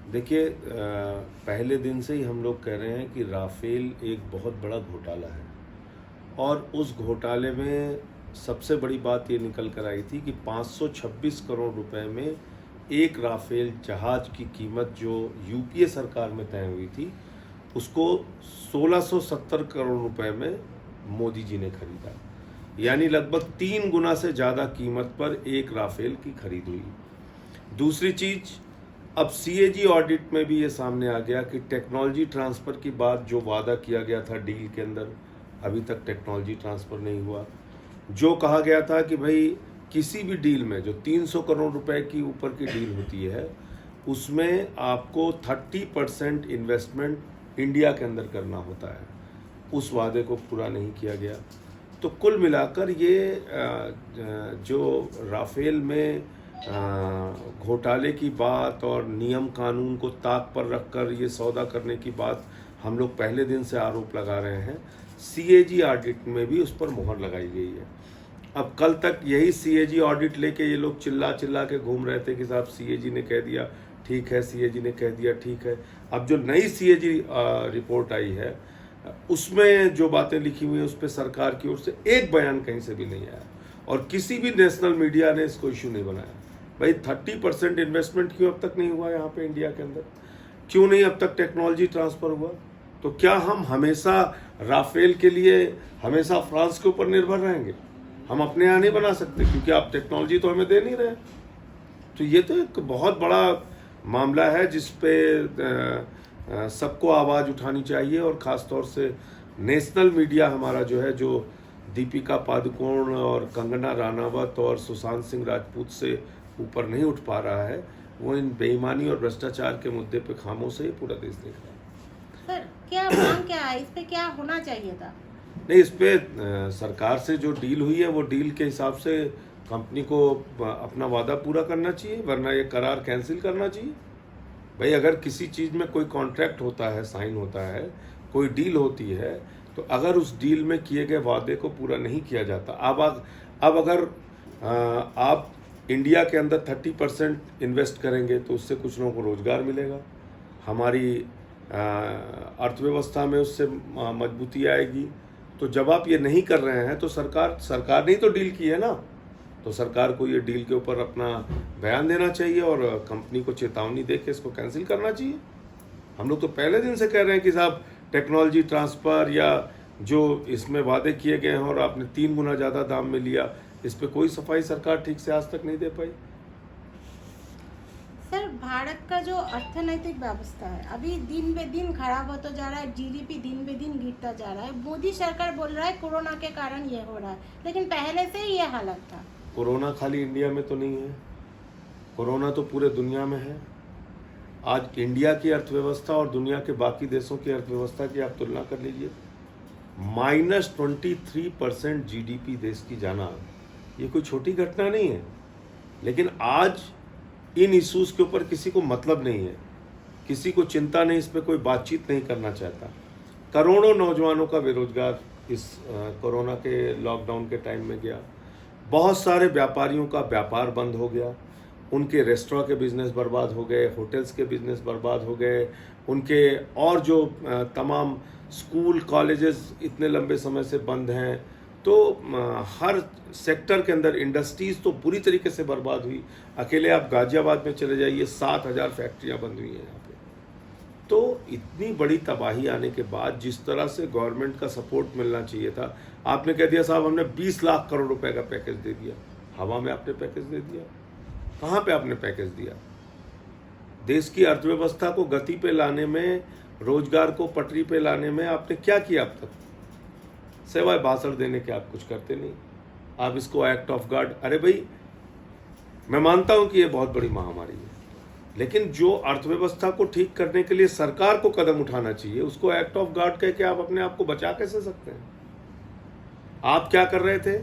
देखिए, पहले दिन से ही हम लोग कह रहे हैं कि राफेल एक बहुत बड़ा घोटाला है। और उस घोटाले में सबसे बड़ी बात ये निकल कर आई थी कि 526 करोड़ रुपए में एक राफेल जहाज की कीमत जो यूपीए सरकार में तय हुई थी, उसको 1670 करोड़ रुपए में मोदी जी ने खरीदा। यानी लगभग 3 गुना से ज़्यादा कीमत पर एक राफेल की खरीद हुई। दूसरी चीज़, अब सीएजी ऑडिट में भी ये सामने आ गया कि टेक्नोलॉजी ट्रांसफ़र की बात जो वादा किया गया था डील के अंदर, अभी तक टेक्नोलॉजी ट्रांसफ़र नहीं हुआ। जो कहा गया था कि भाई किसी भी डील में जो 300 करोड़ रुपए की ऊपर की डील होती है, उसमें आपको 30% इन्वेस्टमेंट इंडिया के अंदर करना होता है, उस वादे को पूरा नहीं किया गया। तो कुल मिलाकर ये जो राफेल में घोटाले की बात और नियम कानून को ताक पर रखकर ये सौदा करने की बात हम लोग पहले दिन से आरोप लगा रहे हैं। सीएजी ऑडिट में भी उस पर मुहर लगाई गई है। अब कल तक यही सीएजी ऑडिट लेके ये लोग चिल्ला चिल्ला के घूम रहे थे कि साहब सीएजी ने कह दिया ठीक है, सीएजी ने कह दिया ठीक है। अब जो नई सीएजी रिपोर्ट आई है, उसमें जो बातें लिखी हुई हैं उस पर सरकार की ओर से एक बयान कहीं से भी नहीं आया और किसी भी नेशनल मीडिया ने इसको इशू नहीं बनाया। भाई 30% इन्वेस्टमेंट क्यों अब तक नहीं हुआ यहाँ पे इंडिया के अंदर? क्यों नहीं अब तक टेक्नोलॉजी ट्रांसफ़र हुआ? तो क्या हम हमेशा राफेल के लिए हमेशा फ्रांस के ऊपर निर्भर रहेंगे? हम अपने यहाँ नहीं बना सकते क्योंकि आप टेक्नोलॉजी तो हमें दे नहीं रहे। तो ये तो एक बहुत बड़ा मामला है जिस पे सबको आवाज़ उठानी चाहिए और ख़ास तौर से नेशनल मीडिया हमारा जो है, जो दीपिका पादुकोण और कंगना रानावत और सुशांत सिंह राजपूत से ऊपर नहीं उठ पा रहा है, वो इन बेईमानी और भ्रष्टाचार के मुद्दे पे खामोश है पूरा देश देख रहा है। सर, क्या मांग क्या है? इस पे क्या होना चाहिए था? नहीं, इस पे सरकार से जो डील हुई है वो डील के हिसाब से कंपनी को अपना वादा पूरा करना चाहिए, वरना ये करार कैंसिल करना चाहिए। भाई अगर किसी चीज़ में कोई कॉन्ट्रैक्ट होता है, साइन होता है, कोई डील होती है, तो अगर उस डील में किए गए वादे को पूरा नहीं किया जाता, अब अगर आप इंडिया के अंदर 30% इन्वेस्ट करेंगे तो उससे कुछ लोगों को रोज़गार मिलेगा, हमारी अर्थव्यवस्था में उससे मजबूती आएगी। तो जब आप ये नहीं कर रहे हैं तो सरकार ने ही तो डील की है ना, तो सरकार को ये डील के ऊपर अपना बयान देना चाहिए और कंपनी को चेतावनी दे के इसको कैंसिल करना चाहिए। हम लोग तो पहले दिन से कह रहे हैं कि साहब टेक्नोलॉजी ट्रांसफ़र या जो इसमें वादे किए गए हैं और आपने 3 गुना ज़्यादा दाम में लिया, इस पे कोई सफाई सरकार ठीक से आज तक नहीं दे पाई। सर, भारत का जो अर्थनैतिक व्यवस्था है अभी दिन बे दिन खराब होता जा रहा है, जीडीपी दिन बे दिन गिरता जा रहा है। मोदी सरकार बोल रहा है कोरोना के कारण ये हो रहा है, लेकिन पहले से ही ये हालत था। कोरोना खाली इंडिया में तो नहीं है, कोरोना तो पूरे दुनिया में है। आज इंडिया की अर्थव्यवस्था और दुनिया के बाकी देशों की अर्थव्यवस्था की आप तुलना कर लीजिए। -23% जीडीपी देश की जाना, ये कोई छोटी घटना नहीं है। लेकिन आज इन इश्यूज़ के ऊपर किसी को मतलब नहीं है, किसी को चिंता नहीं, इस पर कोई बातचीत नहीं करना चाहता। करोड़ों नौजवानों का बेरोजगार इस कोरोना के लॉकडाउन के टाइम में गया। बहुत सारे व्यापारियों का व्यापार बंद हो गया, उनके रेस्टोरेंट के बिज़नेस बर्बाद हो गए, होटल्स के बिज़नेस बर्बाद हो गए, उनके और जो तमाम स्कूल कॉलेजेस इतने लंबे समय से बंद हैं। तो हर सेक्टर के अंदर इंडस्ट्रीज़ तो पूरी तरीके से बर्बाद हुई। अकेले आप गाज़ियाबाद में चले जाइए, 7,000 फैक्ट्रियाँ बंद हुई हैं यहाँ पे। तो इतनी बड़ी तबाही आने के बाद जिस तरह से गवर्नमेंट का सपोर्ट मिलना चाहिए था, आपने कह दिया साहब हमने 20 लाख करोड़ रुपए का पैकेज दे दिया। हवा में आपने पैकेज दे दिया, कहाँ पे आपने पैकेज दिया? देश की अर्थव्यवस्था को गति पे लाने में, रोजगार को पटरी पे लाने में आपने क्या किया अब तक? सिवाय भाषण देने के आप कुछ करते नहीं। आप इसको एक्ट ऑफ गॉड, अरे भाई मैं मानता हूं कि ये बहुत बड़ी महामारी है, लेकिन जो अर्थव्यवस्था को ठीक करने के लिए सरकार को कदम उठाना चाहिए, उसको एक्ट ऑफ गॉड कह के आप अपने आप को बचा कैसे सकते हैं? आप क्या कर रहे थे?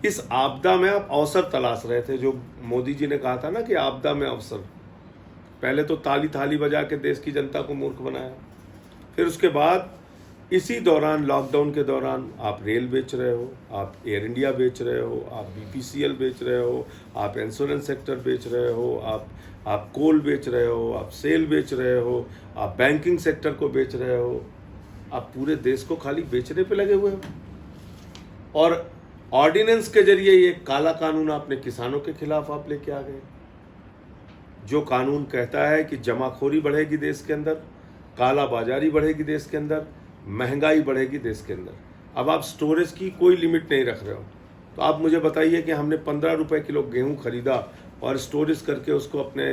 इस आपदा में आप अवसर तलाश रहे थे। जो मोदी जी ने कहा था ना कि आपदा में अवसर, पहले तो ताली थाली बजा के देश की जनता को मूर्ख बनाया, फिर उसके बाद इसी दौरान, लॉकडाउन के दौरान, आप रेल बेच रहे हो, आप एयर इंडिया बेच रहे हो, आप BPCL बेच रहे हो, आप इंश्योरेंस सेक्टर बेच रहे हो, आप कोल बेच रहे हो, आप सेल बेच रहे हो, आप बैंकिंग सेक्टर को बेच रहे हो। आप पूरे देश को खाली बेचने पे लगे हुए हो। और ऑर्डिनेंस के जरिए ये काला कानून आपने किसानों के खिलाफ आप लेके आ गए, जो कानून कहता है कि जमाखोरी बढ़ेगी देश के अंदर, काला बाजारी बढ़ेगी देश के अंदर, महंगाई बढ़ेगी देश के अंदर। अब आप स्टोरेज की कोई लिमिट नहीं रख रहे हो, तो आप मुझे बताइए कि हमने 15 रुपए किलो गेहूं खरीदा और स्टोरेज करके उसको अपने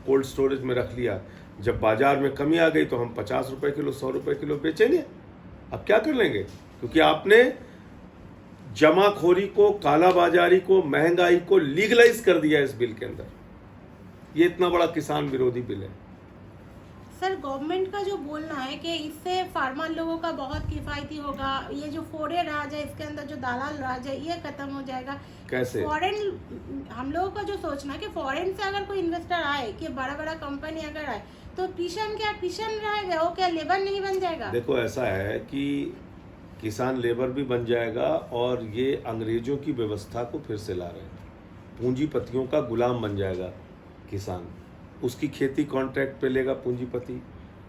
कोल्ड स्टोरेज में रख लिया। जब बाजार में कमी आ गई तो हम 50 रुपए किलो, 100 रुपए किलो बेचेंगे। अब क्या कर लेंगे? क्योंकि आपने जमाखोरी को, कालाबाजारी को, महंगाई को लीगलाइज कर दिया इस बिल के अंदर। ये इतना बड़ा किसान विरोधी बिल है। सर, गवर्नमेंट का जो बोलना है कि इससे फार्मर लोगों का बहुत किफायती होगा, ये जो फॉरेन राज है, इसके अंदर जो दलाल राज है, ये खत्म हो जाएगा। कैसे? फॉरेन, हम लोगों का जो सोचना है कि फॉरेन से अगर कोई इन्वेस्टर आए, कि बड़ा बड़ा कंपनी अगर आए, तो किसान रहेगा, वो क्या लेबर नहीं बन जाएगा? देखो, ऐसा है कि किसान लेबर भी बन जाएगा और ये अंग्रेजों की व्यवस्था को फिर से ला रहे हैं। पूंजीपतियों का गुलाम बन जाएगा किसान। उसकी खेती कॉन्ट्रैक्ट पे लेगा पूंजीपति,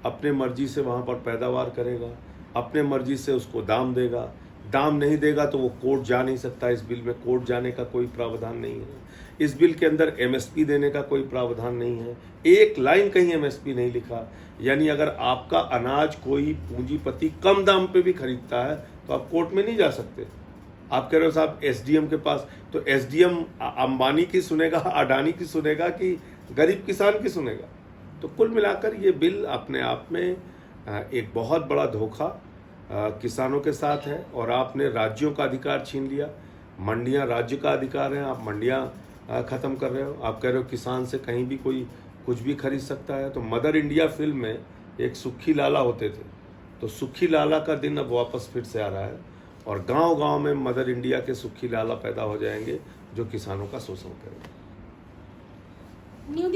अपने मर्जी से वहाँ पर पैदावार करेगा, अपने मर्जी से उसको दाम देगा। दाम नहीं देगा तो वो कोर्ट जा नहीं सकता। इस बिल में कोर्ट जाने का कोई प्रावधान नहीं है। इस बिल के अंदर MSP देने का कोई प्रावधान नहीं है। एक लाइन कहीं MSP नहीं लिखा। यानी अगर आपका अनाज कोई पूंजीपति कम दाम पे भी खरीदता है तो आप कोर्ट में नहीं जा सकते। आप कह रहे हो साहब SDM के पास, तो SDM अंबानी की सुनेगा, अडानी की सुनेगा कि गरीब किसान की सुनेगा? तो कुल मिलाकर ये बिल अपने आप में एक बहुत बड़ा धोखा किसानों के साथ है। और आपने राज्यों का अधिकार छीन लिया। मंडियां राज्य का अधिकार है, आप मंडियां ख़त्म कर रहे हो। आप कह रहे हो किसान से कहीं भी कोई कुछ भी खरीद सकता है। तो मदर इंडिया फिल्म में एक सुखी लाला होते थे, तो सुखी लाला का दिन अब वापस फिर से आ रहा है और गांव-गांव में मदर इंडिया के सुखी लाला पैदा हो जाएंगे जो किसानों का शोषण करेंगे। न्यू